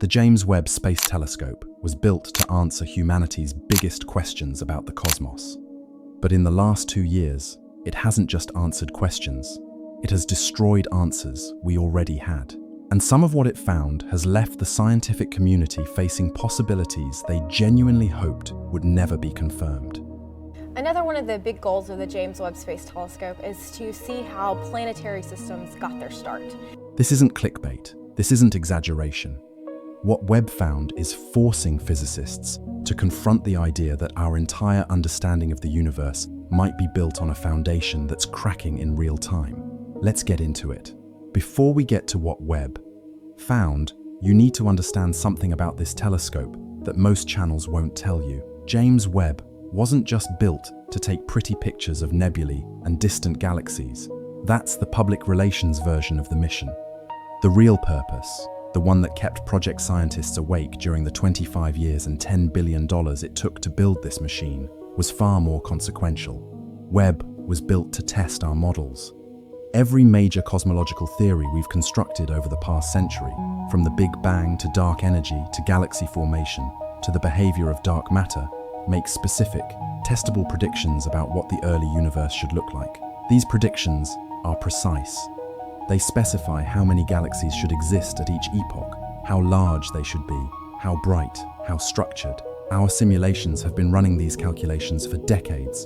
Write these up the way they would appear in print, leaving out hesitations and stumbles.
The James Webb Space Telescope was built to answer humanity's biggest questions about the cosmos. But in the last 2 years, it hasn't just answered questions. It has destroyed answers we already had. And some of what it found has left the scientific community facing possibilities they genuinely hoped would never be confirmed. Another one of the big goals of the James Webb Space Telescope is to see how planetary systems got their start. This isn't clickbait. This isn't exaggeration. What Webb found is forcing physicists to confront the idea that our entire understanding of the universe might be built on a foundation that's cracking in real time. Let's get into it. Before we get to what Webb found, you need to understand something about this telescope that most channels won't tell you. James Webb wasn't just built to take pretty pictures of nebulae and distant galaxies. That's the public relations version of the mission. The real purpose, the one that kept project scientists awake during the 25 years and $10 billion it took to build this machine, was far more consequential. Webb was built to test our models. Every major cosmological theory we've constructed over the past century, from the Big Bang to dark energy to galaxy formation to the behavior of dark matter, makes specific, testable predictions about what the early universe should look like. These predictions are precise. They specify how many galaxies should exist at each epoch, how large they should be, how bright, how structured. Our simulations have been running these calculations for decades,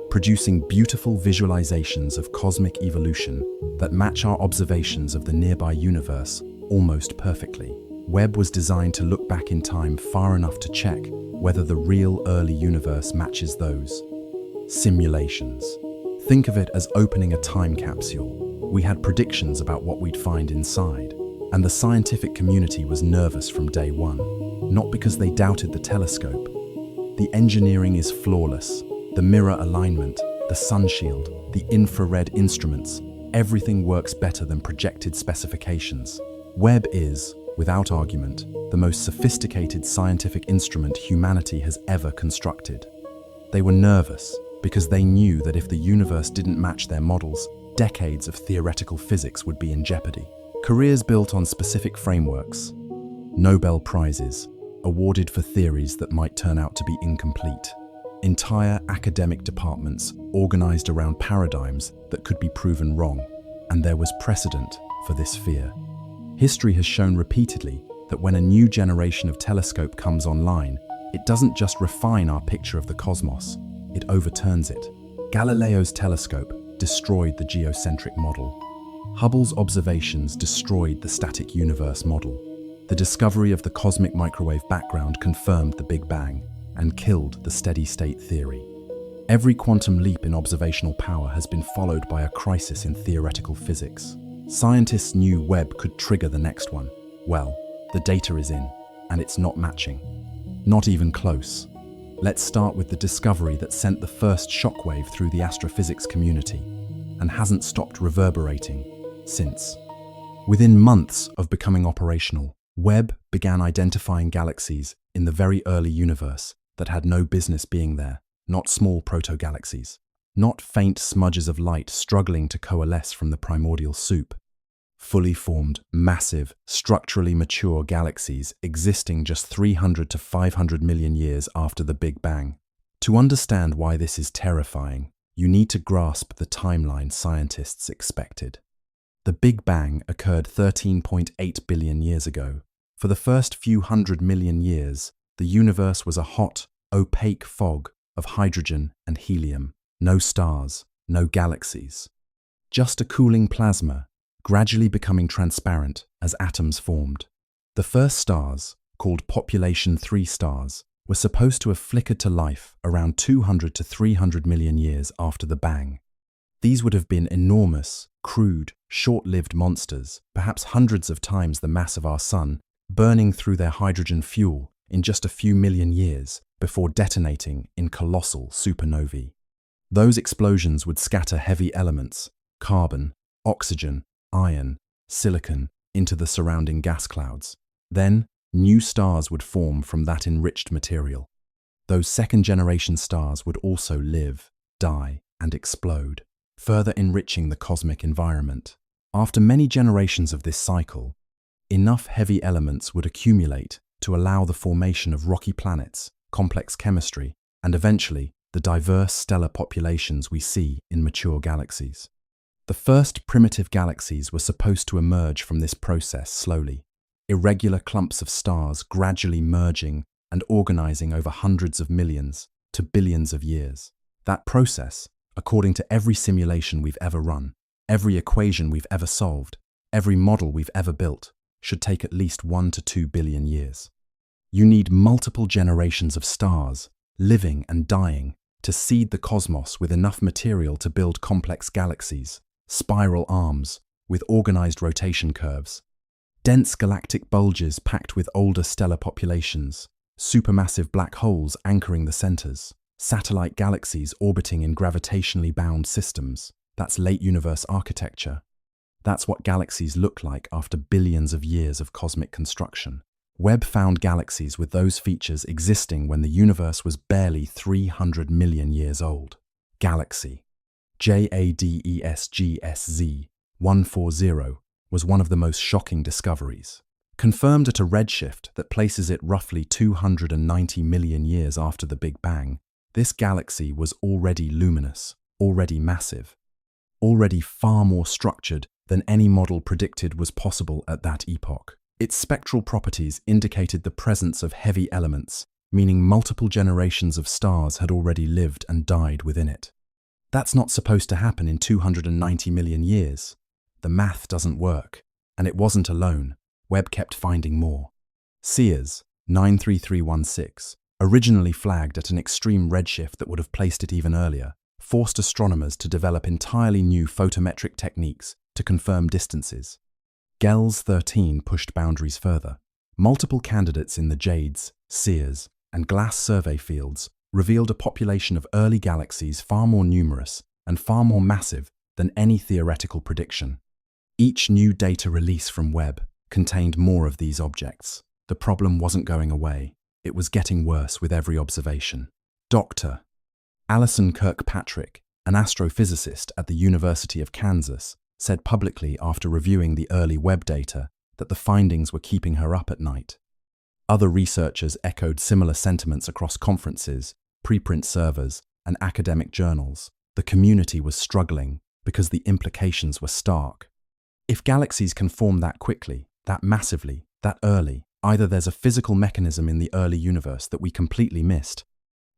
producing beautiful visualizations of cosmic evolution that match our observations of the nearby universe almost perfectly. Webb was designed to look back in time far enough to check whether the real early universe matches those simulations. Think of it as opening a time capsule. We had predictions about what we'd find inside, and the scientific community was nervous from day one, not because they doubted the telescope. The engineering is flawless. The mirror alignment, the sun shield, the infrared instruments, everything works better than projected specifications. Webb is, without argument, the most sophisticated scientific instrument humanity has ever constructed. They were nervous because they knew that if the universe didn't match their models, decades of theoretical physics would be in jeopardy. Careers built on specific frameworks, Nobel Prizes, awarded for theories that might turn out to be incomplete. Entire academic departments organized around paradigms that could be proven wrong, and there was precedent for this fear. History has shown repeatedly that when a new generation of telescope comes online, it doesn't just refine our picture of the cosmos, it overturns it. Galileo's telescope destroyed the geocentric model. Hubble's observations destroyed the static universe model. The discovery of the cosmic microwave background confirmed the Big Bang and killed the steady-state theory. Every quantum leap in observational power has been followed by a crisis in theoretical physics. Scientists knew Webb could trigger the next one. Well, the data is in, and it's not matching. Not even close. Let's start with the discovery that sent the first shockwave through the astrophysics community and hasn't stopped reverberating since. Within months of becoming operational, Webb began identifying galaxies in the very early universe that had no business being there, not small proto-galaxies, not faint smudges of light struggling to coalesce from the primordial soup. Fully formed, massive, structurally mature galaxies existing just 300 to 500 million years after the Big Bang. To understand why this is terrifying, you need to grasp the timeline scientists expected. The Big Bang occurred 13.8 billion years ago. For the first few 100 million years, the universe was a hot, opaque fog of hydrogen and helium. No stars, no galaxies. Just a cooling plasma, gradually becoming transparent as atoms formed. The first stars, called population 3 stars, were supposed to have flickered to life around 200 to 300 million years after the bang. These would have been enormous, crude, short-lived monsters, perhaps hundreds of times the mass of our sun, burning through their hydrogen fuel in just a few million years before detonating in colossal supernovae. Those explosions would scatter heavy elements, carbon, oxygen, iron, silicon, into the surrounding gas clouds. Then, new stars would form from that enriched material. Those second-generation stars would also live, die, and explode, further enriching the cosmic environment. After many generations of this cycle, enough heavy elements would accumulate to allow the formation of rocky planets, complex chemistry, and eventually the diverse stellar populations we see in mature galaxies. The first primitive galaxies were supposed to emerge from this process slowly, irregular clumps of stars gradually merging and organizing over hundreds of millions to billions of years. That process, according to every simulation we've ever run, every equation we've ever solved, every model we've ever built, should take at least 1 to 2 billion years. You need multiple generations of stars, living and dying, to seed the cosmos with enough material to build complex galaxies, spiral arms, with organized rotation curves, dense galactic bulges packed with older stellar populations, supermassive black holes anchoring the centers, satellite galaxies orbiting in gravitationally bound systems. That's late universe architecture. That's what galaxies look like after billions of years of cosmic construction. Webb found galaxies with those features existing when the universe was barely 300 million years old. Galaxy JADESGSZ 140 was one of the most shocking discoveries. Confirmed at a redshift that places it roughly 290 million years after the Big Bang, this galaxy was already luminous, already massive, already far more structured than any model predicted was possible at that epoch. Its spectral properties indicated the presence of heavy elements, meaning multiple generations of stars had already lived and died within it. That's not supposed to happen in 290 million years. The math doesn't work, and it wasn't alone. Webb kept finding more. Sears 93316, originally flagged at an extreme redshift that would have placed it even earlier, forced astronomers to develop entirely new photometric techniques to confirm distances. GELS 13 pushed boundaries further. Multiple candidates in the JADES, Sears, and GLASS survey fields revealed a population of early galaxies far more numerous and far more massive than any theoretical prediction. Each new data release from Webb contained more of these objects. The problem wasn't going away. It was getting worse with every observation. Dr. Alison Kirkpatrick, an astrophysicist at the University of Kansas, said publicly after reviewing the early Webb data that the findings were keeping her up at night. Other researchers echoed similar sentiments across conferences, preprint servers, and academic journals. The community was struggling because the implications were stark. If galaxies can form that quickly, that massively, that early, either there's a physical mechanism in the early universe that we completely missed,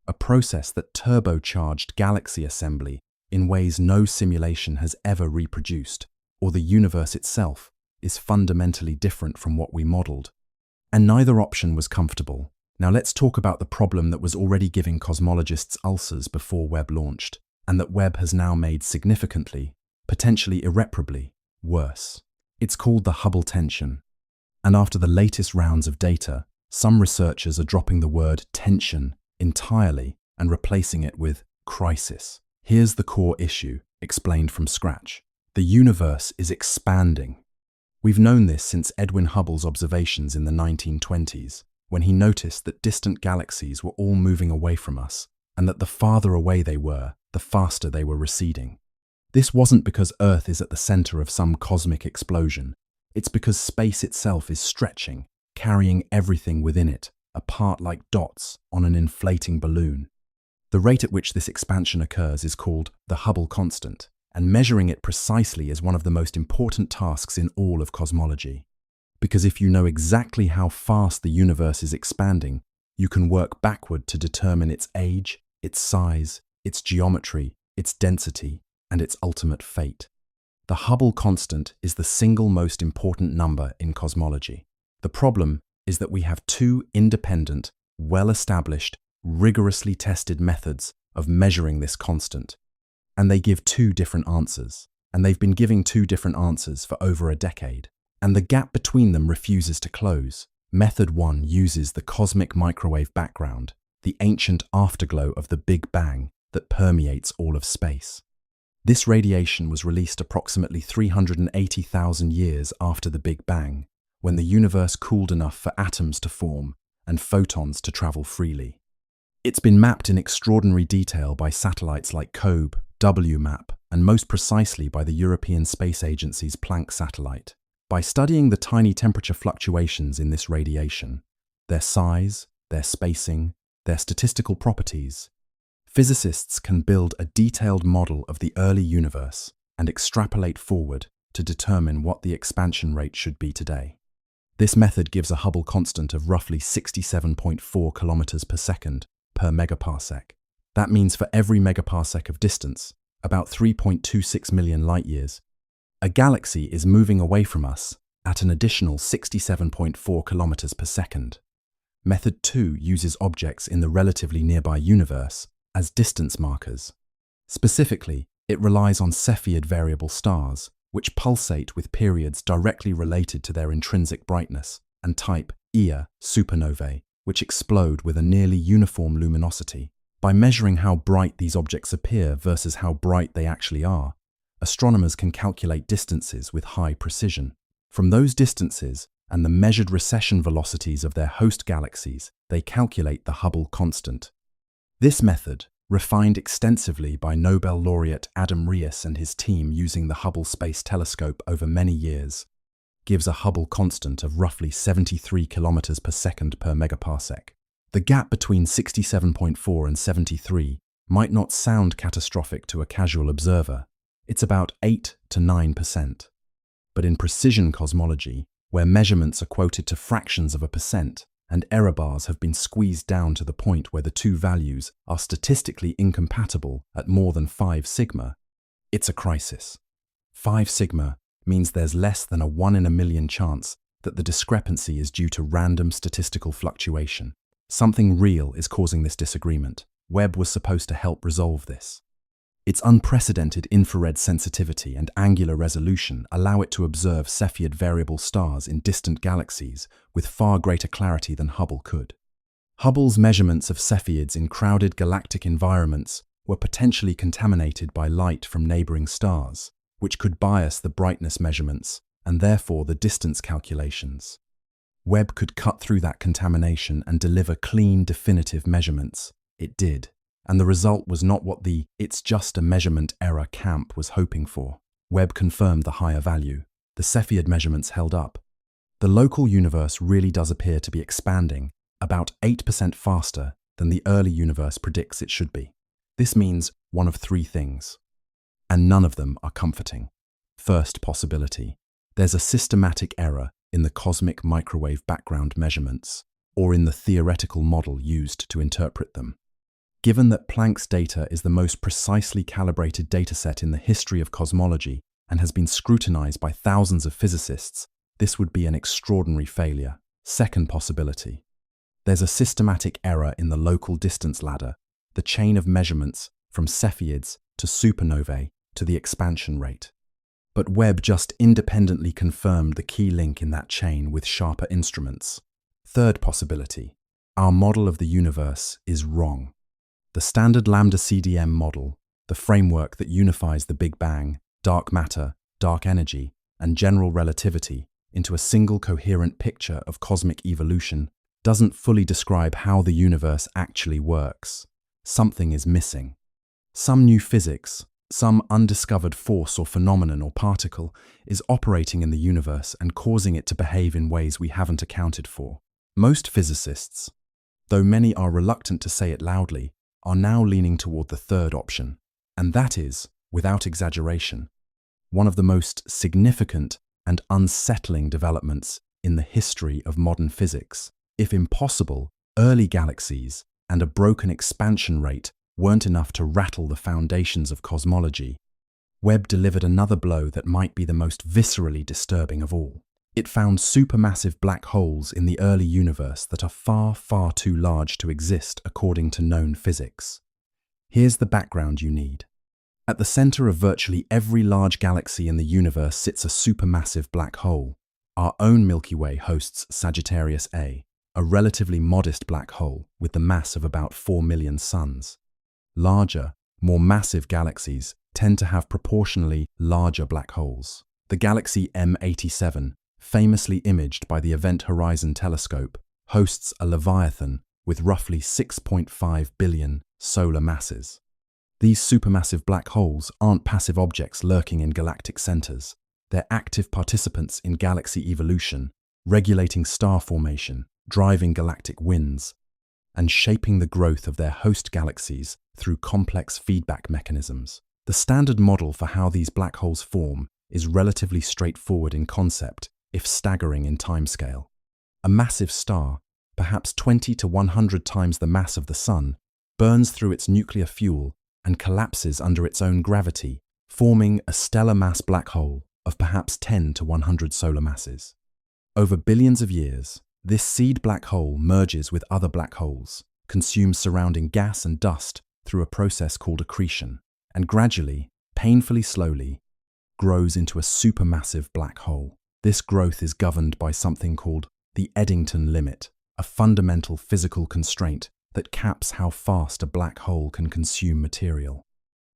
a process that turbocharged galaxy assembly in ways no simulation has ever reproduced, or the universe itself is fundamentally different from what we modeled. And neither option was comfortable. Now let's talk about the problem that was already giving cosmologists ulcers before Webb launched, and that Webb has now made significantly, potentially irreparably, worse. It's called the Hubble tension. And after the latest rounds of data, some researchers are dropping the word tension entirely and replacing it with crisis. Here's the core issue, explained from scratch. The universe is expanding. We've known this since Edwin Hubble's observations in the 1920s, when he noticed that distant galaxies were all moving away from us, and that the farther away they were, the faster they were receding. This wasn't because Earth is at the center of some cosmic explosion. It's because space itself is stretching, carrying everything within it, apart like dots on an inflating balloon. The rate at which this expansion occurs is called the Hubble constant, and measuring it precisely is one of the most important tasks in all of cosmology. Because if you know exactly how fast the universe is expanding, you can work backward to determine its age, its size, its geometry, its density, and its ultimate fate. The Hubble constant is the single most important number in cosmology. The problem is that we have two independent, well-established, rigorously tested methods of measuring this constant. And they give two different answers. And they've been giving two different answers for over a decade. And the gap between them refuses to close. Method 1 uses the cosmic microwave background, the ancient afterglow of the Big Bang that permeates all of space. This radiation was released approximately 380,000 years after the Big Bang, when the universe cooled enough for atoms to form and photons to travel freely. It's been mapped in extraordinary detail by satellites like COBE, WMAP, and most precisely by the European Space Agency's Planck satellite. By studying the tiny temperature fluctuations in this radiation, their size, their spacing, their statistical properties, physicists can build a detailed model of the early universe and extrapolate forward to determine what the expansion rate should be today. This method gives a Hubble constant of roughly 67.4 kilometers per second per megaparsec. That means for every megaparsec of distance, about 3.26 million light-years, a galaxy is moving away from us at an additional 67.4 kilometers per second. Method 2 uses objects in the relatively nearby universe as distance markers. Specifically, it relies on Cepheid variable stars, which pulsate with periods directly related to their intrinsic brightness, and type Ia supernovae, which explode with a nearly uniform luminosity. By measuring how bright these objects appear versus how bright they actually are, astronomers can calculate distances with high precision. From those distances and the measured recession velocities of their host galaxies, they calculate the Hubble constant. This method, refined extensively by Nobel laureate Adam Rees and his team using the Hubble Space Telescope over many years, gives a Hubble constant of roughly 73 kilometers per second per megaparsec. The gap between 67.4 and 73 might not sound catastrophic to a casual observer. It's about 8 to 9%. But in precision cosmology, where measurements are quoted to fractions of a percent and error bars have been squeezed down to the point where the two values are statistically incompatible at more than 5 sigma, it's a crisis. 5 sigma means there's less than a 1 in a million chance that the discrepancy is due to random statistical fluctuation. Something real is causing this disagreement. Webb was supposed to help resolve this. Its unprecedented infrared sensitivity and angular resolution allow it to observe Cepheid variable stars in distant galaxies with far greater clarity than Hubble could. Hubble's measurements of Cepheids in crowded galactic environments were potentially contaminated by light from neighboring stars, which could bias the brightness measurements and therefore the distance calculations. Webb could cut through that contamination and deliver clean, definitive measurements. It did. And the result was not what the "it's just a measurement error" camp was hoping for. Webb confirmed the higher value. The Cepheid measurements held up. The local universe really does appear to be expanding about 8% faster than the early universe predicts it should be. This means one of 3 things, and none of them are comforting. First possibility: there's a systematic error in the cosmic microwave background measurements, or in the theoretical model used to interpret them. Given that Planck's data is the most precisely calibrated dataset in the history of cosmology and has been scrutinized by thousands of physicists, this would be an extraordinary failure. Second possibility: there's a systematic error in the local distance ladder, the chain of measurements from Cepheids to supernovae to the expansion rate. But Webb just independently confirmed the key link in that chain with sharper instruments. Third possibility: our model of the universe is wrong. The standard lambda CDM model, the framework that unifies the Big Bang, dark matter, dark energy, and general relativity into a single coherent picture of cosmic evolution, doesn't fully describe how the universe actually works. Something is missing. Some new physics, some undiscovered force or phenomenon or particle is operating in the universe and causing it to behave in ways we haven't accounted for. Most physicists, though many are reluctant to say it loudly, are now leaning toward the third option, and that is, without exaggeration, one of the most significant and unsettling developments in the history of modern physics. If impossible, early galaxies and a broken expansion rate weren't enough to rattle the foundations of cosmology, Webb delivered another blow that might be the most viscerally disturbing of all. It found supermassive black holes in the early universe that are far, far too large to exist according to known physics. Here's the background you need. At the center of virtually every large galaxy in the universe sits a supermassive black hole. Our own Milky Way hosts Sagittarius A, a relatively modest black hole with the mass of about 4 million suns. Larger, more massive galaxies tend to have proportionally larger black holes. The galaxy M87, famously imaged by the Event Horizon Telescope, hosts a leviathan with roughly 6.5 billion solar masses. These supermassive black holes aren't passive objects lurking in galactic centers. They're active participants in galaxy evolution, regulating star formation, driving galactic winds, and shaping the growth of their host galaxies through complex feedback mechanisms. The standard model for how these black holes form is relatively straightforward in concept, if staggering in timescale. A massive star, perhaps 20 to 100 times the mass of the Sun, burns through its nuclear fuel and collapses under its own gravity, forming a stellar mass black hole of perhaps 10 to 100 solar masses. Over billions of years, this seed black hole merges with other black holes, consumes surrounding gas and dust through a process called accretion, and gradually, painfully slowly, grows into a supermassive black hole. This growth is governed by something called the Eddington limit, a fundamental physical constraint that caps how fast a black hole can consume material.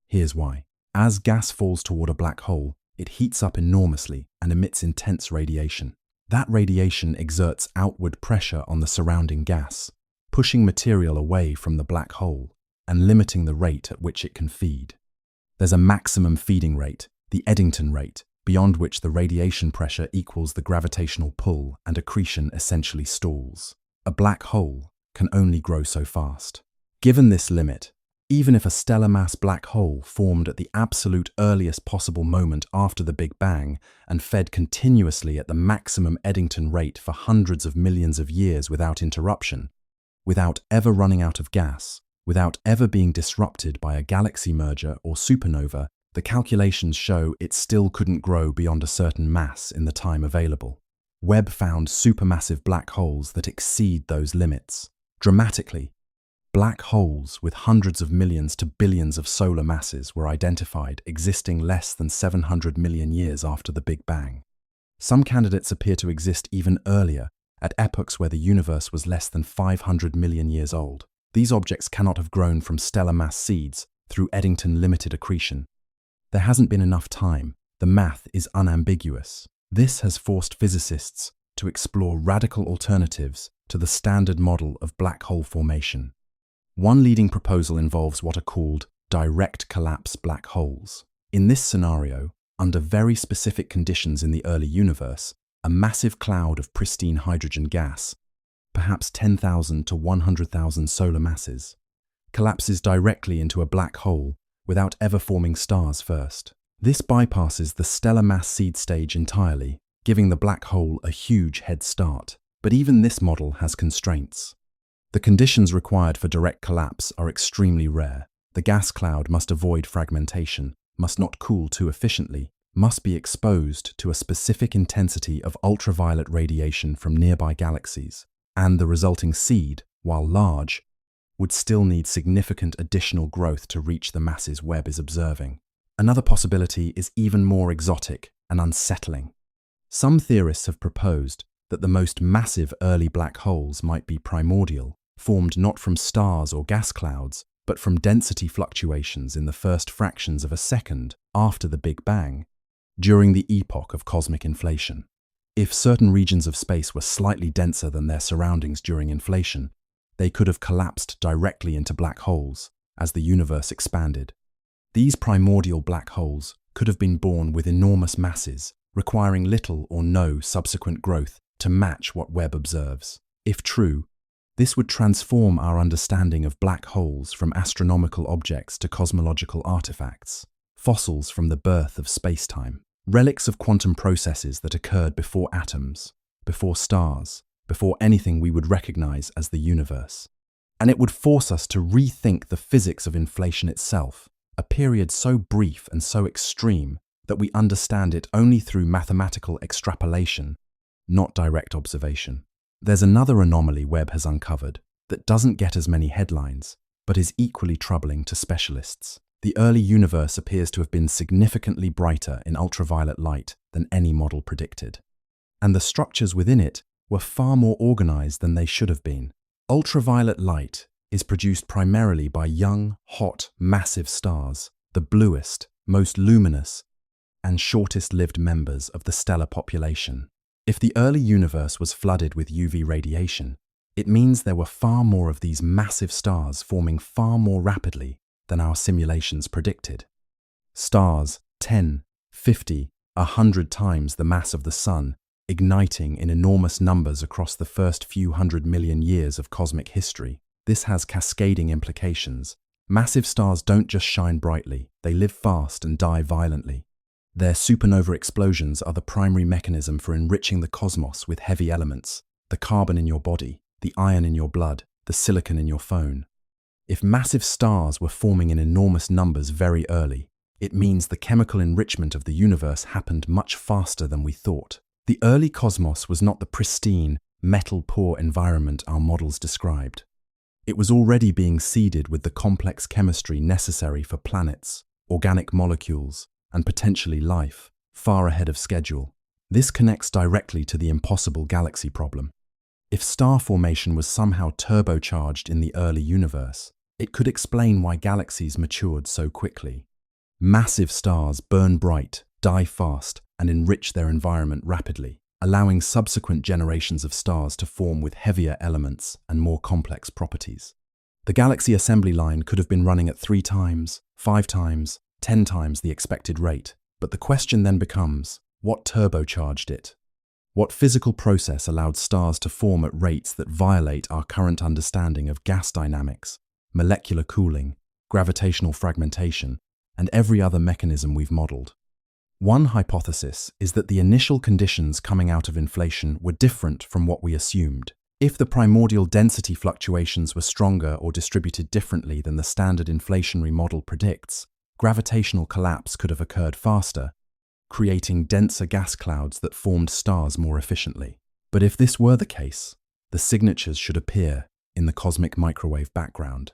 Here's why. As gas falls toward a black hole, it heats up enormously and emits intense radiation. That radiation exerts outward pressure on the surrounding gas, pushing material away from the black hole and limiting the rate at which it can feed. There's a maximum feeding rate, the Eddington rate, beyond which the radiation pressure equals the gravitational pull and accretion essentially stalls. A black hole can only grow so fast. Given this limit, even if a stellar mass black hole formed at the absolute earliest possible moment after the Big Bang and fed continuously at the maximum Eddington rate for hundreds of millions of years without interruption, without ever running out of gas, without ever being disrupted by a galaxy merger or supernova, the calculations show it still couldn't grow beyond a certain mass in the time available. Webb found supermassive black holes that exceed those limits. Dramatically, black holes with hundreds of millions to billions of solar masses were identified existing less than 700 million years after the Big Bang. Some candidates appear to exist even earlier, at epochs where the universe was less than 500 million years old. These objects cannot have grown from stellar mass seeds through Eddington-limited accretion. There hasn't been enough time. The math is unambiguous. This has forced physicists to explore radical alternatives to the standard model of black hole formation. One leading proposal involves what are called direct collapse black holes. In this scenario, under very specific conditions in the early universe, a massive cloud of pristine hydrogen gas, perhaps 10,000 to 100,000 solar masses, collapses directly into a black hole without ever forming stars first. This bypasses the stellar mass seed stage entirely, giving the black hole a huge head start. But even this model has constraints. The conditions required for direct collapse are extremely rare. The gas cloud must avoid fragmentation, must not cool too efficiently, must be exposed to a specific intensity of ultraviolet radiation from nearby galaxies, and the resulting seed, while large, would still need significant additional growth to reach the masses Webb is observing. Another possibility is even more exotic and unsettling. Some theorists have proposed that the most massive early black holes might be primordial, formed not from stars or gas clouds, but from density fluctuations in the first fractions of a second after the Big Bang, during the epoch of cosmic inflation. If certain regions of space were slightly denser than their surroundings during inflation, they could have collapsed directly into black holes as the universe expanded. These primordial black holes could have been born with enormous masses, requiring little or no subsequent growth to match what Webb observes. If true, this would transform our understanding of black holes from astronomical objects to cosmological artifacts, fossils from the birth of space-time, relics of quantum processes that occurred before atoms, before stars, before anything we would recognize as the universe. And it would force us to rethink the physics of inflation itself, a period so brief and so extreme that we understand it only through mathematical extrapolation, not direct observation. There's another anomaly Webb has uncovered that doesn't get as many headlines, but is equally troubling to specialists. The early universe appears to have been significantly brighter in ultraviolet light than any model predicted. And the structures within it were far more organized than they should have been. Ultraviolet light is produced primarily by young, hot, massive stars, the bluest, most luminous, and shortest-lived members of the stellar population. If the early universe was flooded with UV radiation, it means there were far more of these massive stars forming far more rapidly than our simulations predicted. Stars 10, 50, 100 times the mass of the Sun, igniting in enormous numbers across the first few 100 million years of cosmic history. This has cascading implications. Massive stars don't just shine brightly, they live fast and die violently. Their supernova explosions are the primary mechanism for enriching the cosmos with heavy elements, the carbon in your body, the iron in your blood, the silicon in your phone. If massive stars were forming in enormous numbers very early, it means the chemical enrichment of the universe happened much faster than we thought. The early cosmos was not the pristine, metal-poor environment our models described. It was already being seeded with the complex chemistry necessary for planets, organic molecules, and potentially life, far ahead of schedule. This connects directly to the impossible galaxy problem. If star formation was somehow turbocharged in the early universe, it could explain why galaxies matured so quickly. Massive stars burn bright, die fast, and enrich their environment rapidly, allowing subsequent generations of stars to form with heavier elements and more complex properties. The galaxy assembly line could have been running at 3 times, 5 times, 10 times the expected rate, but the question then becomes, what turbocharged it? What physical process allowed stars to form at rates that violate our current understanding of gas dynamics, molecular cooling, gravitational fragmentation, and every other mechanism we've modeled? One hypothesis is that the initial conditions coming out of inflation were different from what we assumed. If the primordial density fluctuations were stronger or distributed differently than the standard inflationary model predicts, gravitational collapse could have occurred faster, creating denser gas clouds that formed stars more efficiently. But if this were the case, the signatures should appear in the cosmic microwave background,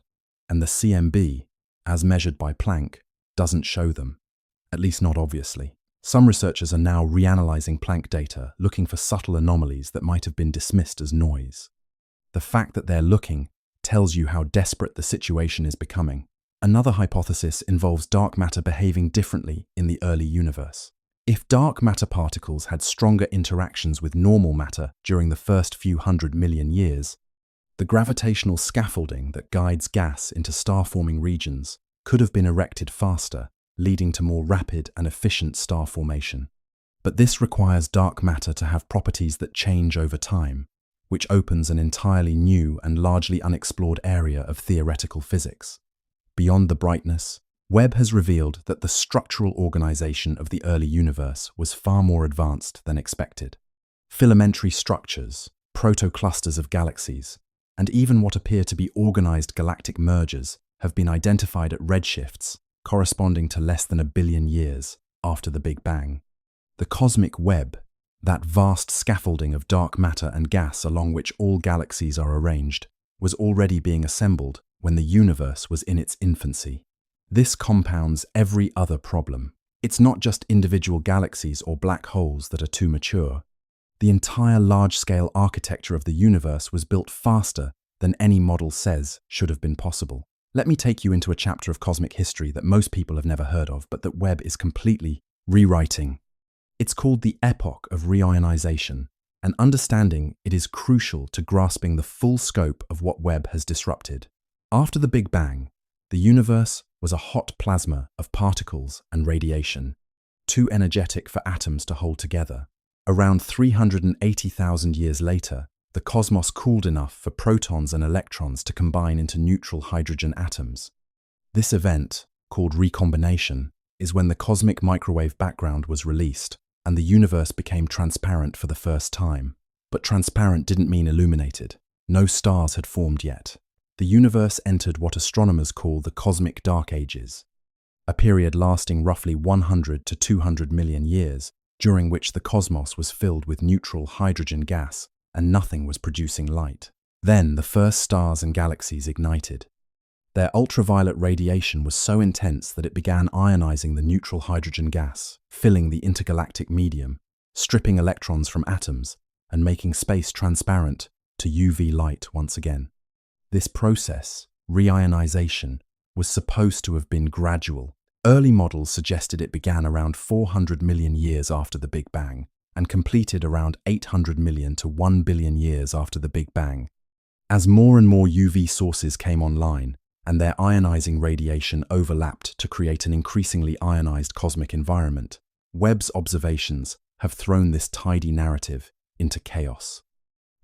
and the CMB, as measured by Planck, doesn't show them, at least not obviously. Some researchers are now reanalyzing Planck data, looking for subtle anomalies that might have been dismissed as noise. The fact that they're looking tells you how desperate the situation is becoming. Another hypothesis involves dark matter behaving differently in the early universe. If dark matter particles had stronger interactions with normal matter during the first few 100 million years, the gravitational scaffolding that guides gas into star-forming regions could have been erected faster, leading to more rapid and efficient star formation. But this requires dark matter to have properties that change over time, which opens an entirely new and largely unexplored area of theoretical physics. Beyond the brightness, Webb has revealed that the structural organization of the early universe was far more advanced than expected. Filamentary structures, protoclusters of galaxies, and even what appear to be organized galactic mergers have been identified at redshifts corresponding to less than 1 billion years after the Big Bang. The cosmic web, that vast scaffolding of dark matter and gas along which all galaxies are arranged, was already being assembled when the universe was in its infancy. This compounds every other problem. It's not just individual galaxies or black holes that are too mature. The entire large-scale architecture of the universe was built faster than any model says should have been possible. Let me take you into a chapter of cosmic history that most people have never heard of, but that Webb is completely rewriting. It's called the epoch of reionization, and understanding it is crucial to grasping the full scope of what Webb has disrupted. After the Big Bang, the universe was a hot plasma of particles and radiation, too energetic for atoms to hold together. Around 380,000 years later, the cosmos cooled enough for protons and electrons to combine into neutral hydrogen atoms. This event, called recombination, is when the cosmic microwave background was released and the universe became transparent for the first time. But transparent didn't mean illuminated. No stars had formed yet. The universe entered what astronomers call the cosmic dark ages, a period lasting roughly 100 to 200 million years, during which the cosmos was filled with neutral hydrogen gas and nothing was producing light. Then the first stars and galaxies ignited. Their ultraviolet radiation was so intense that it began ionizing the neutral hydrogen gas, filling the intergalactic medium, stripping electrons from atoms, and making space transparent to UV light once again. This process, reionization, was supposed to have been gradual. Early models suggested it began around 400 million years after the Big Bang and completed around 800 million to 1 billion years after the Big Bang. As more and more UV sources came online and their ionizing radiation overlapped to create an increasingly ionized cosmic environment, Webb's observations have thrown this tidy narrative into chaos.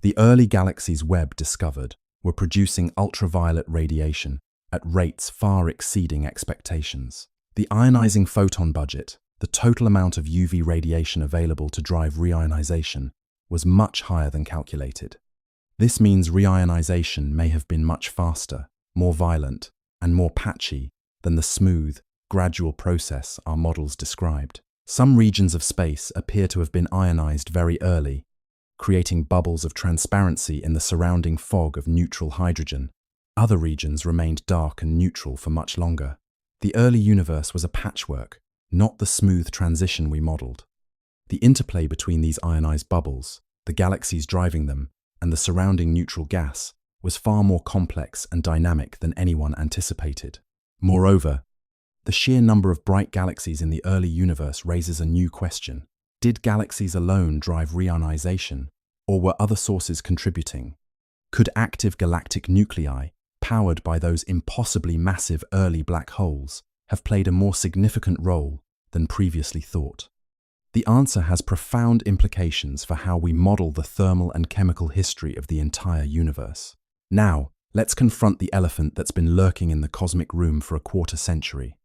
The early galaxies Webb discovered were producing ultraviolet radiation at rates far exceeding expectations. The ionizing photon budget, the total amount of UV radiation available to drive reionization, was much higher than calculated. This means reionization may have been much faster, more violent, and more patchy than the smooth, gradual process our models described. Some regions of space appear to have been ionized very early, creating bubbles of transparency in the surrounding fog of neutral hydrogen. Other regions remained dark and neutral for much longer. The early universe was a patchwork, not the smooth transition we modeled. The interplay between these ionized bubbles, the galaxies driving them, and the surrounding neutral gas was far more complex and dynamic than anyone anticipated. Moreover, the sheer number of bright galaxies in the early universe raises a new question. Did galaxies alone drive reionization, or were other sources contributing? Could active galactic nuclei, powered by those impossibly massive early black holes, have played a more significant role than previously thought? The answer has profound implications for how we model the thermal and chemical history of the entire universe. Now, let's confront the elephant that's been lurking in the cosmic room for a quarter century.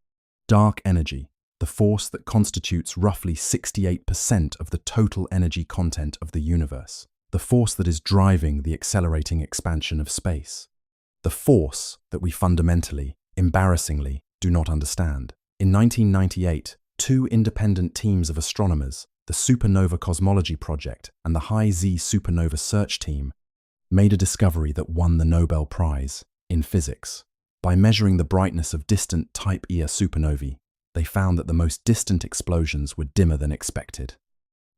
Dark energy, the force that constitutes roughly 68% of the total energy content of the universe. The force that is driving the accelerating expansion of space. The force that we fundamentally, embarrassingly, do not understand. In 1998, two independent teams of astronomers, the Supernova Cosmology Project and the High Z Supernova Search Team, made a discovery that won the Nobel Prize in physics. By measuring the brightness of distant Type Ia supernovae, they found that the most distant explosions were dimmer than expected.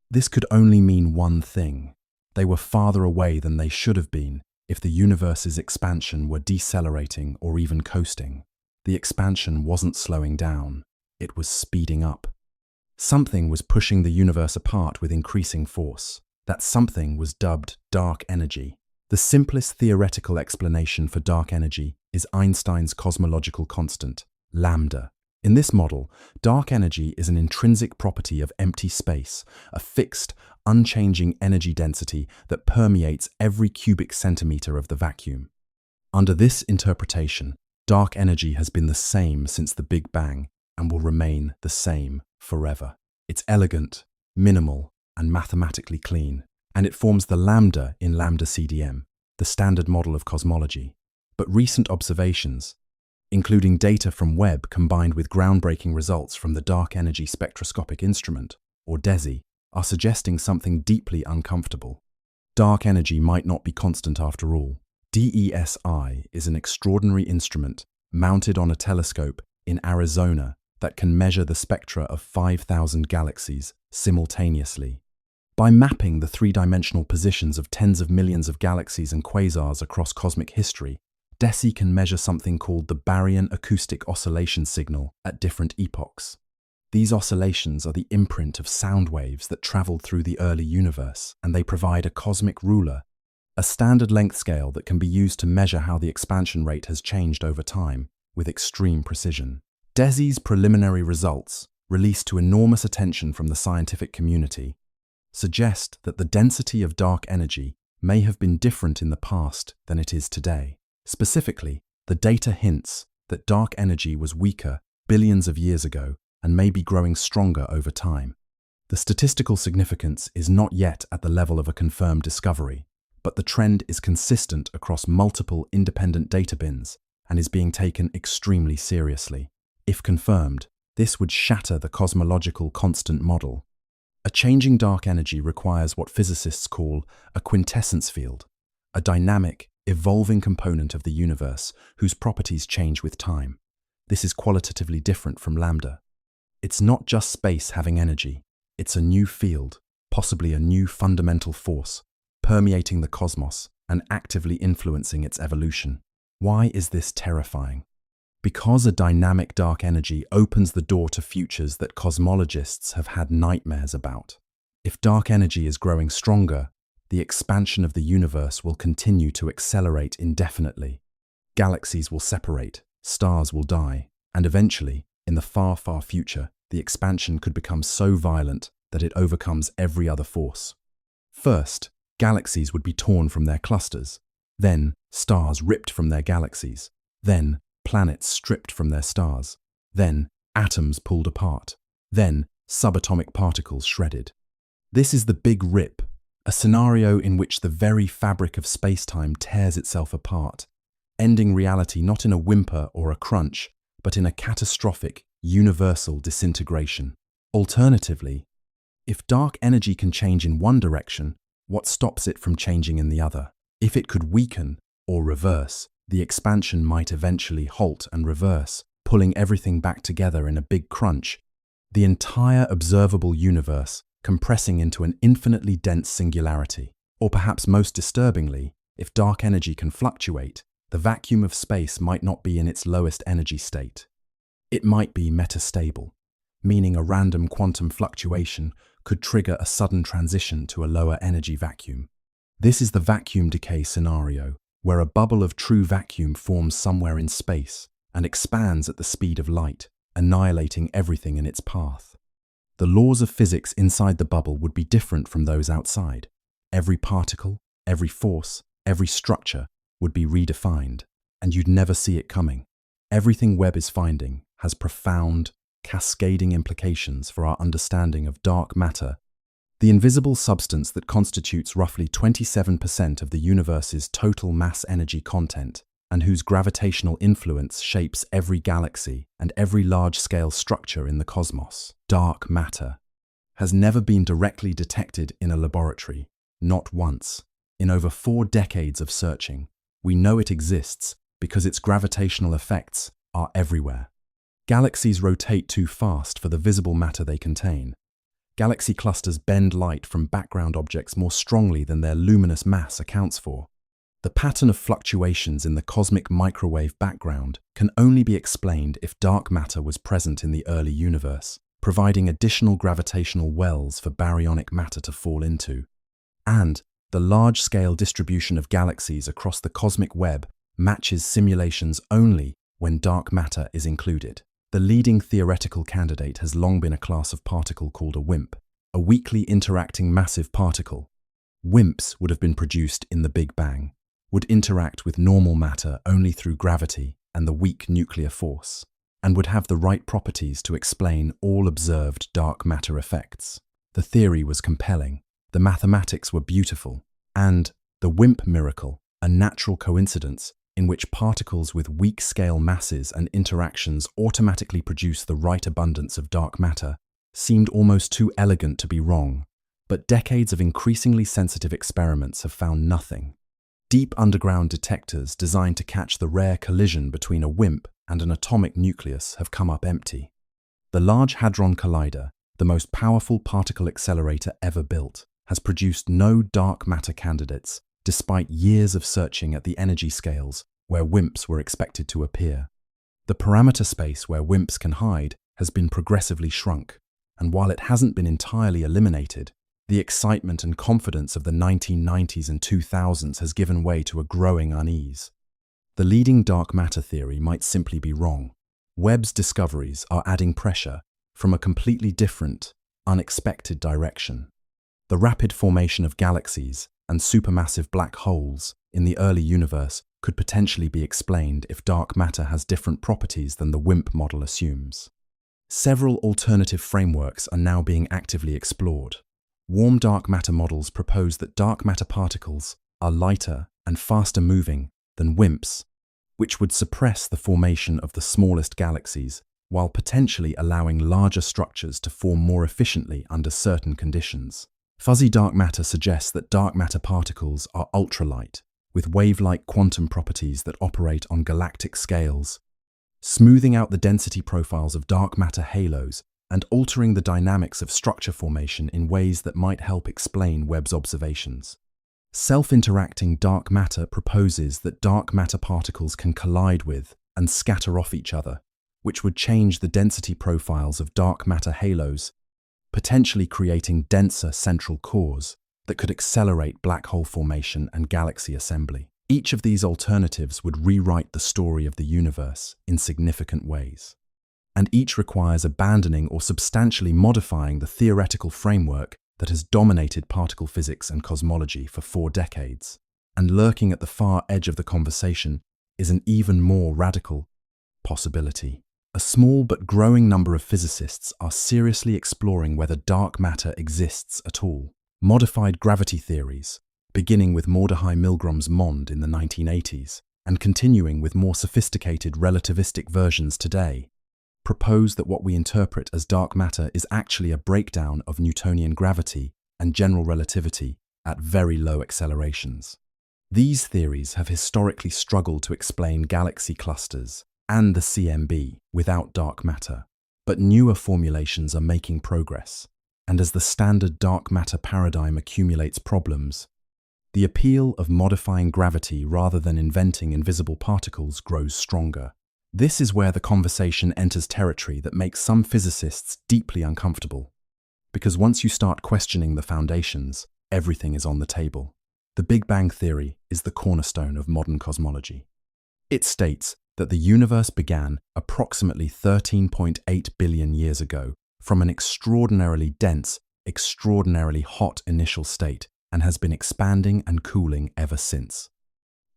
This could only mean one thing. They were farther away than they should have been if the universe's expansion were decelerating or even coasting. The expansion wasn't slowing down, it was speeding up. Something was pushing the universe apart with increasing force. That something was dubbed dark energy. The simplest theoretical explanation for dark energy is Einstein's cosmological constant, lambda. In this model, dark energy is an intrinsic property of empty space, a fixed, unchanging energy density that permeates every cubic centimeter of the vacuum. Under this interpretation, dark energy has been the same since the Big Bang and will remain the same forever. It's elegant, minimal, and mathematically clean, and it forms the lambda in lambda CDM, the standard model of cosmology. But recent observations, including data from Webb combined with groundbreaking results from the Dark Energy Spectroscopic Instrument, or DESI, are suggesting something deeply uncomfortable. Dark energy might not be constant after all. DESI is an extraordinary instrument mounted on a telescope in Arizona that can measure the spectra of 5,000 galaxies simultaneously. By mapping the three-dimensional positions of tens of millions of galaxies and quasars across cosmic history, DESI can measure something called the baryon acoustic oscillation signal at different epochs. These oscillations are the imprint of sound waves that traveled through the early universe, and they provide a cosmic ruler, a standard length scale that can be used to measure how the expansion rate has changed over time with extreme precision. DESI's preliminary results, released to enormous attention from the scientific community, suggest that the density of dark energy may have been different in the past than it is today. Specifically, the data hints that dark energy was weaker billions of years ago and may be growing stronger over time. The statistical significance is not yet at the level of a confirmed discovery, but the trend is consistent across multiple independent data bins and is being taken extremely seriously. If confirmed, this would shatter the cosmological constant model. A changing dark energy requires what physicists call a quintessence field, a dynamic, evolving component of the universe whose properties change with time. This is qualitatively different from lambda. It's not just space having energy, it's a new field, possibly a new fundamental force, permeating the cosmos and actively influencing its evolution. Why is this terrifying? Because a dynamic dark energy opens the door to futures that cosmologists have had nightmares about. If dark energy is growing stronger, the expansion of the universe will continue to accelerate indefinitely. Galaxies will separate, stars will die, and eventually, in the far, far future, the expansion could become so violent that it overcomes every other force. First, galaxies would be torn from their clusters, then stars ripped from their galaxies, then planets stripped from their stars, then atoms pulled apart, then subatomic particles shredded. This is the Big Rip, a scenario in which the very fabric of space-time tears itself apart, ending reality not in a whimper or a crunch, but in a catastrophic, universal disintegration. Alternatively, if dark energy can change in one direction, what stops it from changing in the other? If it could weaken or reverse, the expansion might eventually halt and reverse, pulling everything back together in a big crunch, the entire observable universe compressing into an infinitely dense singularity. Or perhaps most disturbingly, if dark energy can fluctuate, the vacuum of space might not be in its lowest energy state. It might be metastable, meaning a random quantum fluctuation could trigger a sudden transition to a lower energy vacuum. This is the vacuum decay scenario, where a bubble of true vacuum forms somewhere in space and expands at the speed of light, annihilating everything in its path. The laws of physics inside the bubble would be different from those outside. Every particle, every force, every structure would be redefined, and you'd never see it coming. Everything Webb is finding has profound, cascading implications for our understanding of dark matter, the invisible substance that constitutes roughly 27% of the universe's total mass energy content, and whose gravitational influence shapes every galaxy and every large-scale structure in the cosmos. Dark matter has never been directly detected in a laboratory, not once. In over 4 decades of searching, we know it exists because its gravitational effects are everywhere. Galaxies rotate too fast for the visible matter they contain. Galaxy clusters bend light from background objects more strongly than their luminous mass accounts for. The pattern of fluctuations in the cosmic microwave background can only be explained if dark matter was present in the early universe, providing additional gravitational wells for baryonic matter to fall into. And the large-scale distribution of galaxies across the cosmic web matches simulations only when dark matter is included. The leading theoretical candidate has long been a class of particle called a WIMP, a weakly interacting massive particle. WIMPs would have been produced in the Big Bang, would interact with normal matter only through gravity and the weak nuclear force, and would have the right properties to explain all observed dark matter effects. The theory was compelling, the mathematics were beautiful, and the WIMP miracle, a natural coincidence in which particles with weak scale masses and interactions automatically produce the right abundance of dark matter, seemed almost too elegant to be wrong, but decades of increasingly sensitive experiments have found nothing. Deep underground detectors designed to catch the rare collision between a WIMP and an atomic nucleus have come up empty. The Large Hadron Collider, the most powerful particle accelerator ever built, has produced no dark matter candidates, despite years of searching at the energy scales where WIMPs were expected to appear. The parameter space where WIMPs can hide has been progressively shrunk, and while it hasn't been entirely eliminated, the excitement and confidence of the 1990s and 2000s has given way to a growing unease. The leading dark matter theory might simply be wrong. Webb's discoveries are adding pressure from a completely different, unexpected direction. The rapid formation of galaxies and supermassive black holes in the early universe could potentially be explained if dark matter has different properties than the WIMP model assumes. Several alternative frameworks are now being actively explored. Warm dark matter models propose that dark matter particles are lighter and faster moving than WIMPs, which would suppress the formation of the smallest galaxies while potentially allowing larger structures to form more efficiently under certain conditions. Fuzzy dark matter suggests that dark matter particles are ultralight, with wave-like quantum properties that operate on galactic scales, smoothing out the density profiles of dark matter halos and altering the dynamics of structure formation in ways that might help explain Webb's observations. Self-interacting dark matter proposes that dark matter particles can collide with and scatter off each other, which would change the density profiles of dark matter halos, potentially creating denser central cores that could accelerate black hole formation and galaxy assembly. Each of these alternatives would rewrite the story of the universe in significant ways. and each requires abandoning or substantially modifying the theoretical framework that has dominated particle physics and cosmology for 4 decades. And lurking at the far edge of the conversation is an even more radical possibility. A small but growing number of physicists are seriously exploring whether dark matter exists at all. Modified gravity theories, beginning with Mordechai Milgram's MOND in the 1980s and continuing with more sophisticated relativistic versions today, propose that what we interpret as dark matter is actually a breakdown of Newtonian gravity and general relativity at very low accelerations. These theories have historically struggled to explain galaxy clusters and the CMB without dark matter, but newer formulations are making progress, and as the standard dark matter paradigm accumulates problems, the appeal of modifying gravity rather than inventing invisible particles grows stronger. This is where the conversation enters territory that makes some physicists deeply uncomfortable, because once you start questioning the foundations, everything is on the table. The Big Bang Theory is the cornerstone of modern cosmology. It states that the universe began approximately 13.8 billion years ago from an extraordinarily dense, extraordinarily hot initial state and has been expanding and cooling ever since.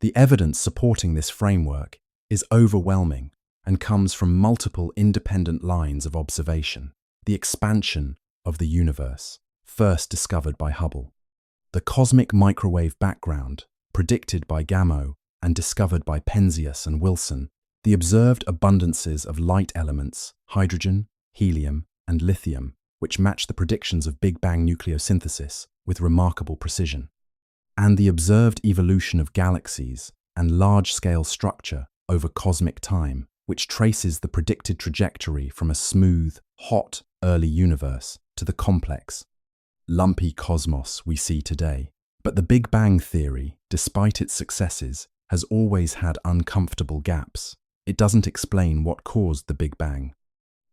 The evidence supporting this framework is overwhelming and comes from multiple independent lines of observation. The expansion of the universe, first discovered by Hubble. The cosmic microwave background, predicted by Gamow and discovered by Penzias and Wilson, the observed abundances of light elements, hydrogen, helium, and lithium, which match the predictions of Big Bang nucleosynthesis with remarkable precision, and the observed evolution of galaxies and large-scale structure over cosmic time, which traces the predicted trajectory from a smooth, hot, early universe to the complex, lumpy cosmos we see today. But the Big Bang Theory, despite its successes, has always had uncomfortable gaps. It doesn't explain what caused the Big Bang.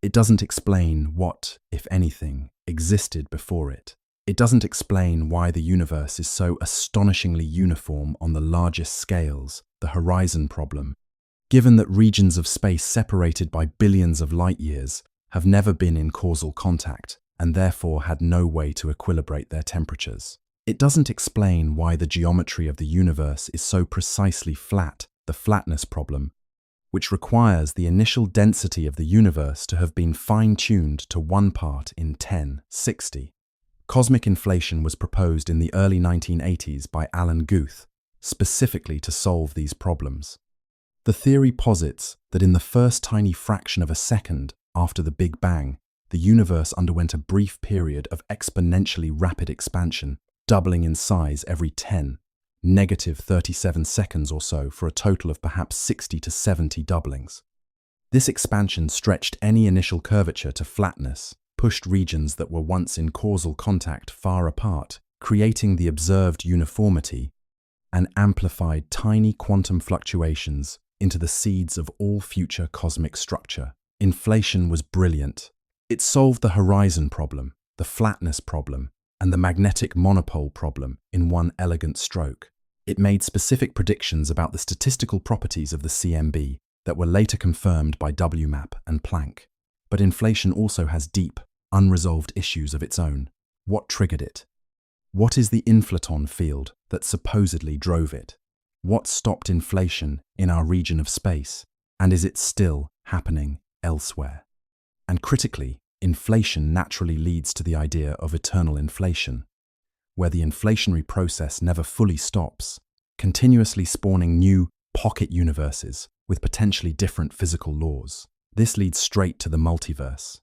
It doesn't explain what, if anything, existed before it. It doesn't explain why the universe is so astonishingly uniform on the largest scales, the horizon problem, given that regions of space separated by billions of light years have never been in causal contact and therefore had no way to equilibrate their temperatures. It doesn't explain why the geometry of the universe is so precisely flat, the flatness problem, which requires the initial density of the universe to have been fine-tuned to 1 part in 10^60. Cosmic inflation was proposed in the early 1980s by Alan Guth, specifically to solve these problems. The theory posits that in the first tiny fraction of a second after the Big Bang, the universe underwent a brief period of exponentially rapid expansion, doubling in size every 37 seconds or so for a total of perhaps 60 to 70 doublings. This expansion stretched any initial curvature to flatness, pushed regions that were once in causal contact far apart, creating the observed uniformity, and amplified tiny quantum fluctuations into the seeds of all future cosmic structure. Inflation was brilliant. It solved the horizon problem, the flatness problem, and the magnetic monopole problem in one elegant stroke. It made specific predictions about the statistical properties of the CMB that were later confirmed by WMAP and Planck. But inflation also has deep, unresolved issues of its own. What triggered it? What is the inflaton field that supposedly drove it? What stopped inflation in our region of space? And is it still happening elsewhere? And critically, inflation naturally leads to the idea of eternal inflation, where the inflationary process never fully stops, continuously spawning new pocket universes with potentially different physical laws. This leads straight to the multiverse,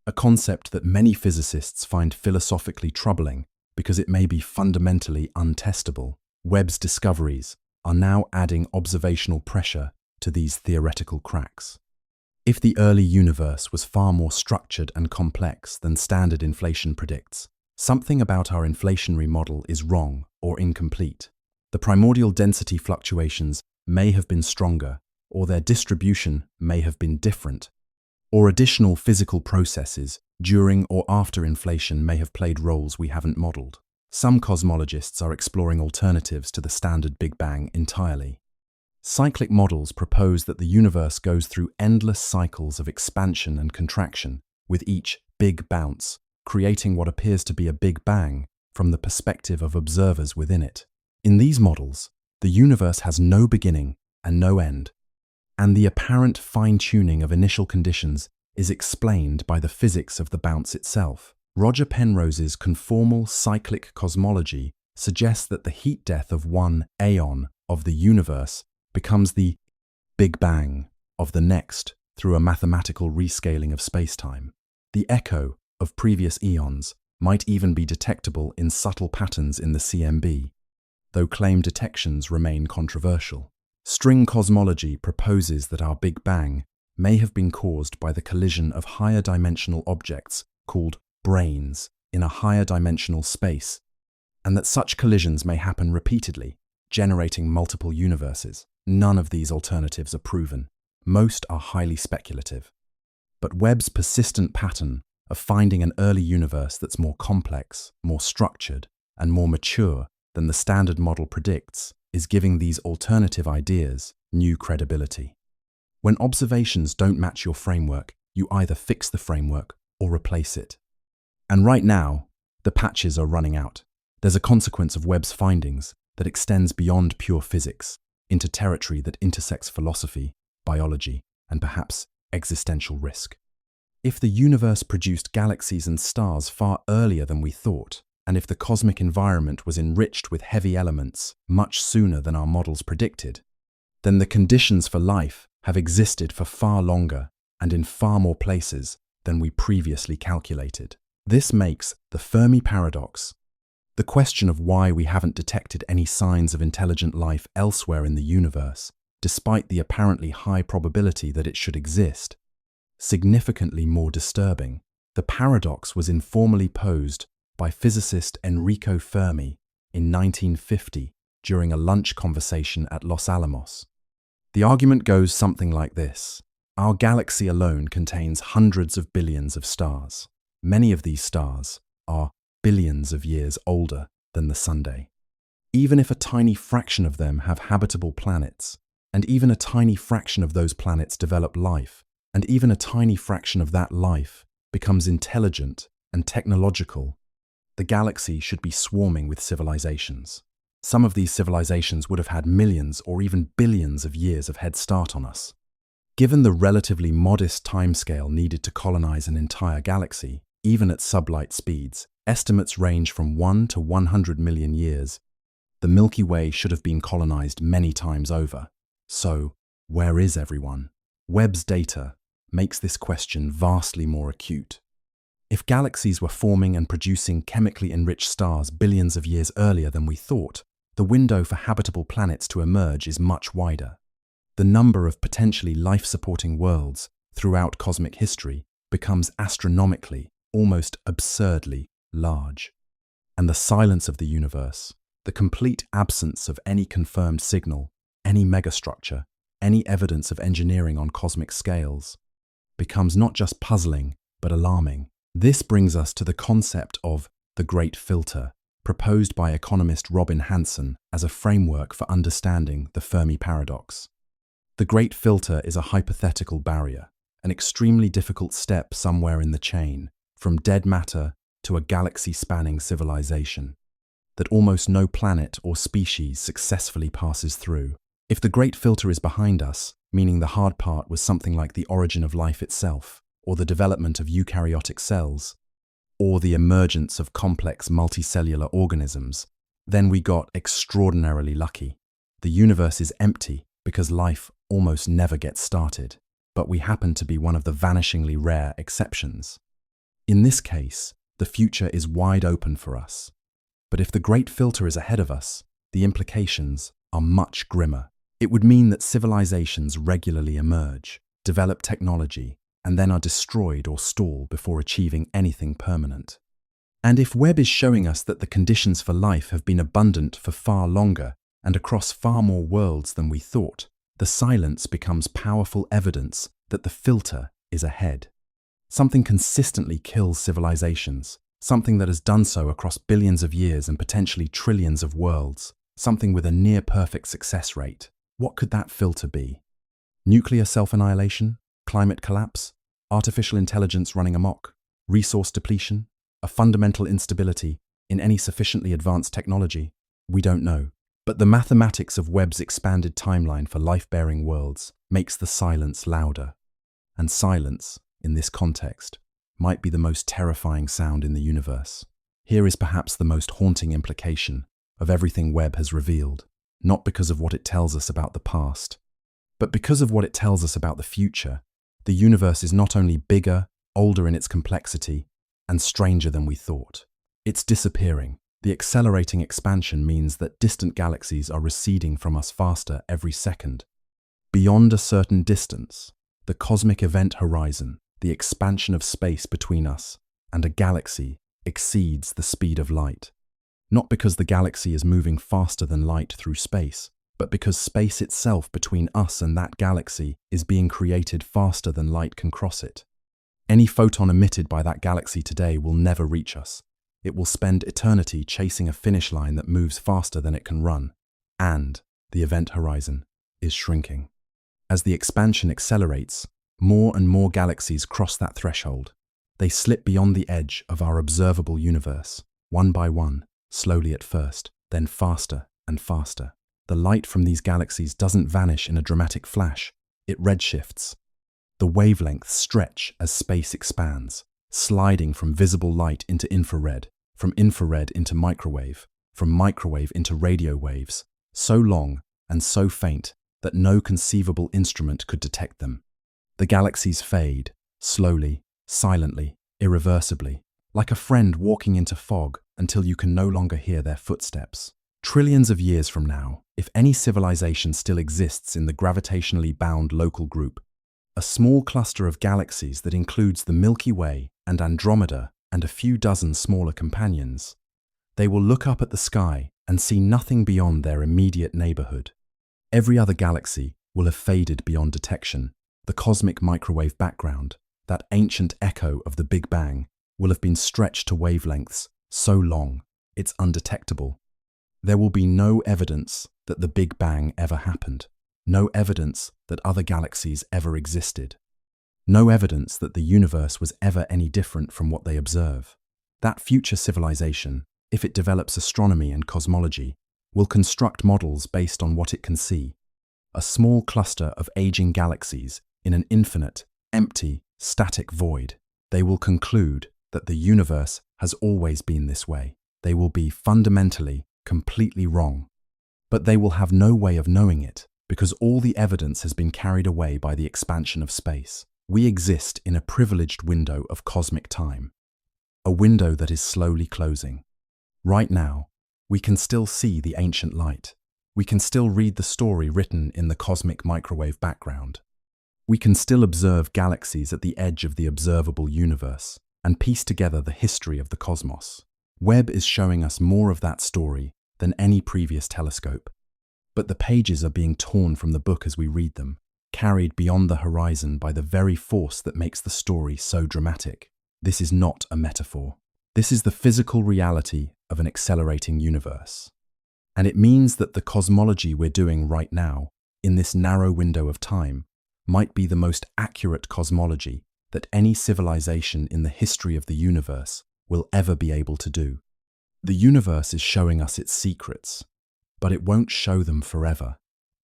a concept that many physicists find philosophically troubling because it may be fundamentally untestable. Webb's discoveries are now adding observational pressure to these theoretical cracks. If the early universe was far more structured and complex than standard inflation predicts, something about our inflationary model is wrong or incomplete. The primordial density fluctuations may have been stronger, or their distribution may have been different, or additional physical processes during or after inflation may have played roles we haven't modeled. Some cosmologists are exploring alternatives to the standard Big Bang entirely. Cyclic models propose that the universe goes through endless cycles of expansion and contraction, with each big bounce, creating what appears to be a Big Bang from the perspective of observers within it. In these models, the universe has no beginning and no end, and the apparent fine-tuning of initial conditions is explained by the physics of the bounce itself. Roger Penrose's conformal cyclic cosmology suggests that the heat death of one aeon of the universe becomes the Big Bang of the next through a mathematical rescaling of spacetime. The echo of previous eons might even be detectable in subtle patterns in the CMB, though claimed detections remain controversial. String cosmology proposes that our Big Bang may have been caused by the collision of higher dimensional objects called branes in a higher dimensional space, and that such collisions may happen repeatedly, generating multiple universes. None of these alternatives are proven. Most are highly speculative. But Webb's persistent pattern of finding an early universe that's more complex, more structured, and more mature than the standard model predicts is giving these alternative ideas new credibility. When observations don't match your framework, you either fix the framework or replace it. And right now, the patches are running out. There's a consequence of Webb's findings that extends beyond pure physics into territory that intersects philosophy, biology, and perhaps existential risk. If the universe produced galaxies and stars far earlier than we thought, and if the cosmic environment was enriched with heavy elements much sooner than our models predicted, then the conditions for life have existed for far longer and in far more places than we previously calculated. This makes the Fermi paradox, the question of why we haven't detected any signs of intelligent life elsewhere in the universe, despite the apparently high probability that it should exist, significantly more disturbing. The paradox was informally posed by physicist Enrico Fermi in 1950 during a lunch conversation at Los Alamos. The argument goes something like this. Our galaxy alone contains hundreds of billions of stars. Many of these stars are billions of years older than the Sunday. Even if a tiny fraction of them have habitable planets, and even a tiny fraction of those planets develop life, and even a tiny fraction of that life becomes intelligent and technological, the galaxy should be swarming with civilizations. Some of these civilizations would have had millions or even billions of years of head start on us. Given the relatively modest timescale needed to colonize an entire galaxy, even at sublight speeds, estimates range from 1 to 100 million years. The Milky Way should have been colonized many times over. So, where is everyone? Webb's data makes this question vastly more acute. If galaxies were forming and producing chemically enriched stars billions of years earlier than we thought, the window for habitable planets to emerge is much wider. The number of potentially life-supporting worlds throughout cosmic history becomes astronomically, almost absurdly large. And the silence of the universe, the complete absence of any confirmed signal, any megastructure, any evidence of engineering on cosmic scales, becomes not just puzzling, but alarming. This brings us to the concept of the Great Filter, proposed by economist Robin Hanson as a framework for understanding the Fermi paradox. The Great Filter is a hypothetical barrier, an extremely difficult step somewhere in the chain, from dead matter to a galaxy-spanning civilization, that almost no planet or species successfully passes through. If the Great Filter is behind us, meaning the hard part was something like the origin of life itself, or the development of eukaryotic cells, or the emergence of complex multicellular organisms, then we got extraordinarily lucky. The universe is empty because life almost never gets started, but we happen to be one of the vanishingly rare exceptions. In this case, the future is wide open for us. But if the Great Filter is ahead of us, the implications are much grimmer. It would mean that civilizations regularly emerge, develop technology, and then are destroyed or stall before achieving anything permanent. And if Webb is showing us that the conditions for life have been abundant for far longer and across far more worlds than we thought, the silence becomes powerful evidence that the filter is ahead. Something consistently kills civilizations, something that has done so across billions of years and potentially trillions of worlds, something with a near-perfect success rate. What could that filter be? Nuclear self-annihilation? Climate collapse? Artificial intelligence running amok? Resource depletion? A fundamental instability in any sufficiently advanced technology? We don't know. But the mathematics of Webb's expanded timeline for life-bearing worlds makes the silence louder. And silence, in this context, might be the most terrifying sound in the universe. Here is perhaps the most haunting implication of everything Webb has revealed, not because of what it tells us about the past, but because of what it tells us about the future. The universe is not only bigger, older in its complexity, and stranger than we thought. It's disappearing. The accelerating expansion means that distant galaxies are receding from us faster every second. Beyond a certain distance, the cosmic event horizon, the expansion of space between us and a galaxy, exceeds the speed of light. Not because the galaxy is moving faster than light through space, but because space itself between us and that galaxy is being created faster than light can cross it. Any photon emitted by that galaxy today will never reach us. It will spend eternity chasing a finish line that moves faster than it can run. And the event horizon is shrinking. As the expansion accelerates, more and more galaxies cross that threshold. They slip beyond the edge of our observable universe, one by one, slowly at first, then faster and faster. The light from these galaxies doesn't vanish in a dramatic flash. It redshifts. The wavelengths stretch as space expands, sliding from visible light into infrared, from infrared into microwave, from microwave into radio waves, so long and so faint that no conceivable instrument could detect them. The galaxies fade, slowly, silently, irreversibly, like a friend walking into fog until you can no longer hear their footsteps. Trillions of years from now, if any civilization still exists in the gravitationally bound local group, a small cluster of galaxies that includes the Milky Way and Andromeda and a few dozen smaller companions, they will look up at the sky and see nothing beyond their immediate neighborhood. Every other galaxy will have faded beyond detection. The cosmic microwave background, that ancient echo of the Big Bang, will have been stretched to wavelengths so long it's undetectable. There will be no evidence that the Big Bang ever happened, no evidence that other galaxies ever existed, no evidence that the universe was ever any different from what they observe. That future civilization, if it develops astronomy and cosmology, will construct models based on what it can see. A small cluster of aging galaxies in an infinite, empty, static void. They will conclude that the universe has always been this way. They will be fundamentally, completely wrong. But they will have no way of knowing it because all the evidence has been carried away by the expansion of space. We exist in a privileged window of cosmic time, a window that is slowly closing. Right now, we can still see the ancient light. We can still read the story written in the cosmic microwave background. We can still observe galaxies at the edge of the observable universe and piece together the history of the cosmos. Webb is showing us more of that story than any previous telescope. But the pages are being torn from the book as we read them, carried beyond the horizon by the very force that makes the story so dramatic. This is not a metaphor. This is the physical reality of an accelerating universe. And it means that the cosmology we're doing right now, in this narrow window of time, might be the most accurate cosmology that any civilization in the history of the universe will ever be able to do. The universe is showing us its secrets, but it won't show them forever.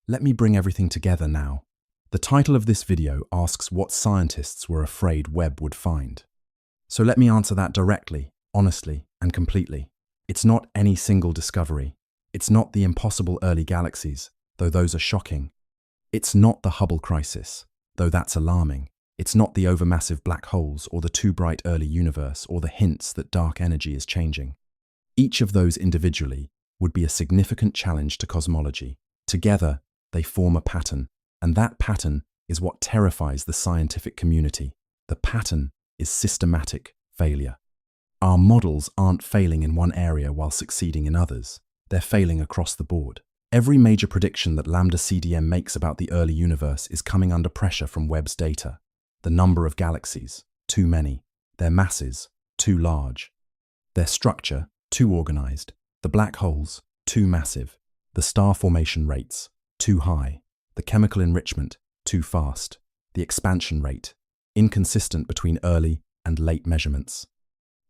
Let me bring everything together now. The title of this video asks what scientists were afraid Webb would find. So let me answer that directly, honestly, and completely. It's not any single discovery. It's not the impossible early galaxies, though those are shocking. It's not the Hubble crisis, though that's alarming. It's not the overmassive black holes or the too bright early universe or the hints that dark energy is changing. Each of those individually would be a significant challenge to cosmology. Together, they form a pattern, and that pattern is what terrifies the scientific community. The pattern is systematic failure. Our models aren't failing in one area while succeeding in others. They're failing across the board. Every major prediction that Lambda CDM makes about the early universe is coming under pressure from Webb's data. The number of galaxies, too many. Their masses, too large. Their structure, too organized. The black holes, too massive. The star formation rates, too high. The chemical enrichment, too fast. The expansion rate, inconsistent between early and late measurements.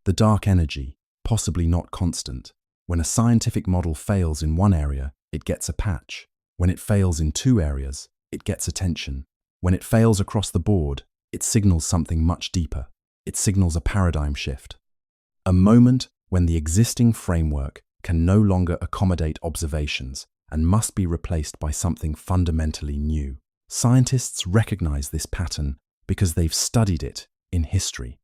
The dark energy, possibly not constant. When a scientific model fails in one area, it gets a patch. When it fails in two areas, it gets attention. When it fails across the board, it signals something much deeper. It signals a paradigm shift. A moment when the existing framework can no longer accommodate observations and must be replaced by something fundamentally new. Scientists recognize this pattern because they've studied it in history.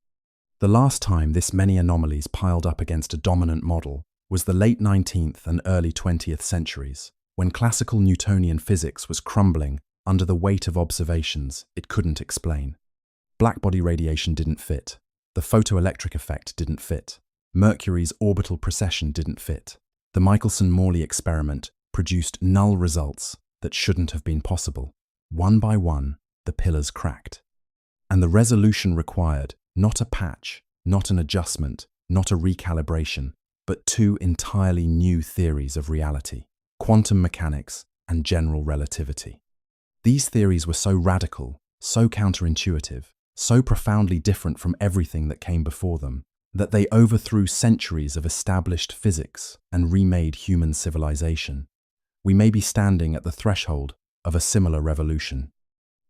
The last time this many anomalies piled up against a dominant model was the late 19th and early 20th centuries, when classical Newtonian physics was crumbling under the weight of observations it couldn't explain. Blackbody radiation didn't fit. The photoelectric effect didn't fit. Mercury's orbital precession didn't fit. The Michelson-Morley experiment produced null results that shouldn't have been possible. One by one, the pillars cracked. And the resolution required not a patch, not an adjustment, not a recalibration, but two entirely new theories of reality: quantum mechanics and general relativity. These theories were so radical, so counterintuitive, so profoundly different from everything that came before them, that they overthrew centuries of established physics and remade human civilization. We may be standing at the threshold of a similar revolution.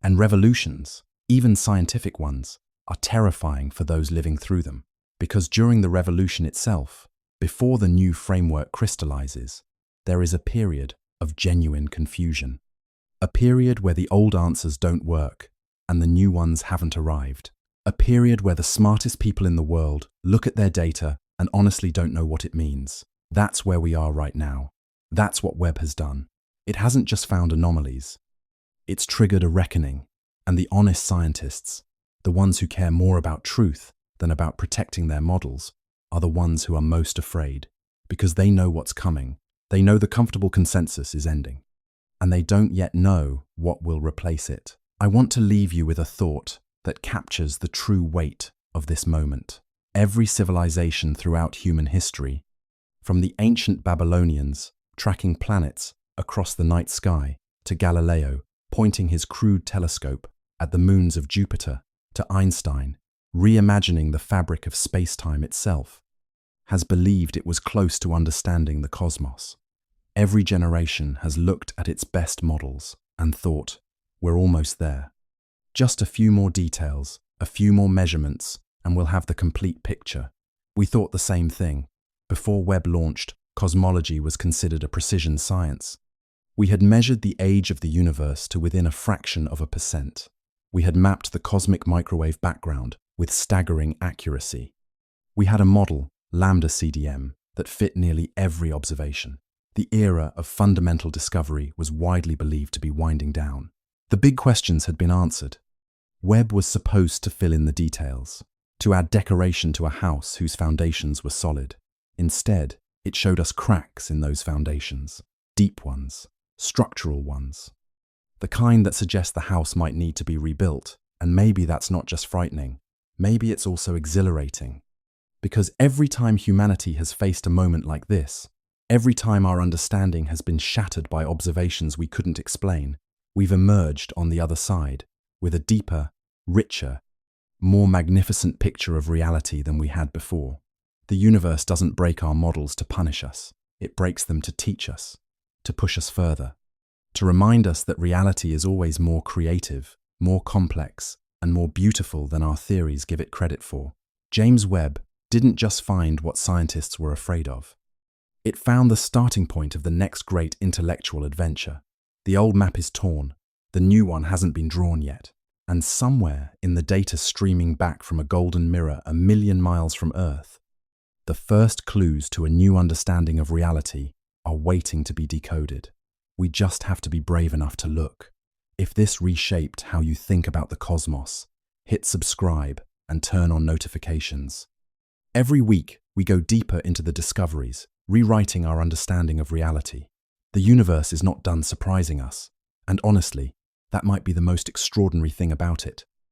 And revolutions, even scientific ones, are terrifying for those living through them, because during the revolution itself, before the new framework crystallizes, there is a period of genuine confusion. A period where the old answers don't work and the new ones haven't arrived. A period where the smartest people in the world look at their data and honestly don't know what it means. That's where we are right now. That's what Webb has done. It hasn't just found anomalies. It's triggered a reckoning, and the honest scientists, the ones who care more about truth than about protecting their models, are the ones who are most afraid, because they know what's coming. They know the comfortable consensus is ending, and they don't yet know what will replace it. I want to leave you with a thought that captures the true weight of this moment. Every civilization throughout human history, from the ancient Babylonians tracking planets across the night sky, to Galileo pointing his crude telescope at the moons of Jupiter, to Einstein reimagining the fabric of space-time itself, has believed it was close to understanding the cosmos. Every generation has looked at its best models and thought, we're almost there. Just a few more details, a few more measurements, and we'll have the complete picture. We thought the same thing. Before Webb launched, cosmology was considered a precision science. We had measured the age of the universe to within a fraction of a percent. We had mapped the cosmic microwave background with staggering accuracy. We had a model, lambda CDM, that fit nearly every observation. The era of fundamental discovery was widely believed to be winding down. The big questions had been answered. Webb was supposed to fill in the details, to add decoration to a house whose foundations were solid. Instead, it showed us cracks in those foundations, deep ones, structural ones. The kind that suggest the house might need to be rebuilt, and maybe that's not just frightening, maybe it's also exhilarating. Because every time humanity has faced a moment like this, every time our understanding has been shattered by observations we couldn't explain, we've emerged on the other side with a deeper, richer, more magnificent picture of reality than we had before. The universe doesn't break our models to punish us. It breaks them to teach us, to push us further, to remind us that reality is always more creative, more complex, and more beautiful than our theories give it credit for. James Webb didn't just find what scientists were afraid of. It found the starting point of the next great intellectual adventure. The old map is torn, the new one hasn't been drawn yet, and somewhere in the data streaming back from a golden mirror 1,000,000 miles from Earth, the first clues to a new understanding of reality are waiting to be decoded. We just have to be brave enough to look. If this reshaped how you think about the cosmos, hit subscribe and turn on notifications. Every week, we go deeper into the discoveries, rewriting our understanding of reality. The universe is not done surprising us, and honestly, that might be the most extraordinary thing about it.